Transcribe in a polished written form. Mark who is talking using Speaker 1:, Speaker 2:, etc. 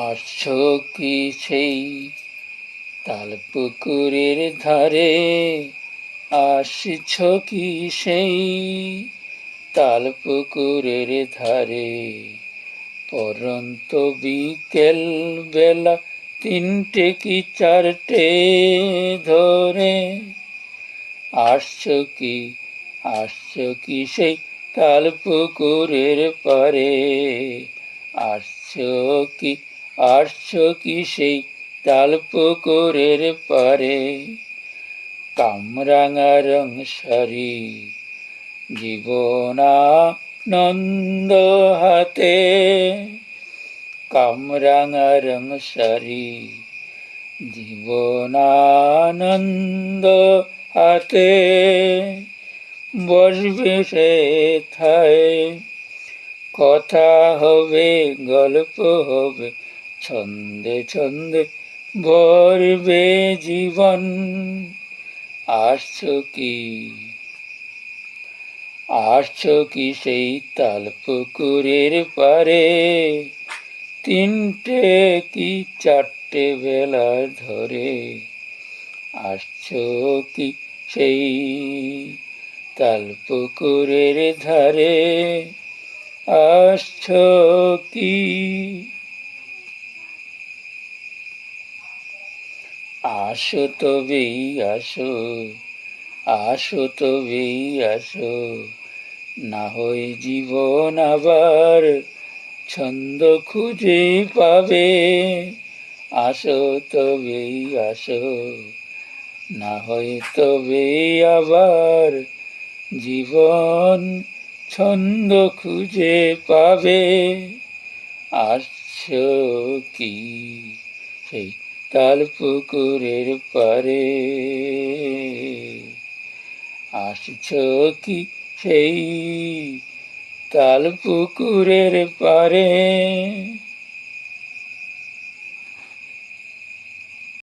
Speaker 1: আসছো কি সেই তালপুকুরের ধারে, আসছো কি সেই তালপুকুরের ধারে, পরন্ত বিকেল বেলা 3টে কি 4টে ধরে। আসছো কি সেই তালপুকুরের পারে, আসছো কি সেই তালপুকুরের পারে। কামরাঙা রং শাড়ি, জীবনানন্দ হাতে, কামরাঙা রং শাড়ি, জীবনানন্দ হাতে। বসবে সেথায়, কথা হবে, গল্প হবে, ছন্দে ছন্দে ভরবে জীবন। আসছো কি সেই তালপুকুরের পারে, 3টে কি 4টে বেলা ধরে। আসছো কি সেই তালপুকুরের ধারে, আসছো কি। আসো তবেই আসো, আসো তবেই আসো, না হয় জীবন আবার ছন্দ খুঁজে পাবে। আসো তবেই আসো, না হয় তবেই আবার জীবন ছন্দ খুঁজে পাবে। আসছো কি সেই তালপুকুরের পারে, আসছো কি সেই তালপুকুরের পারে।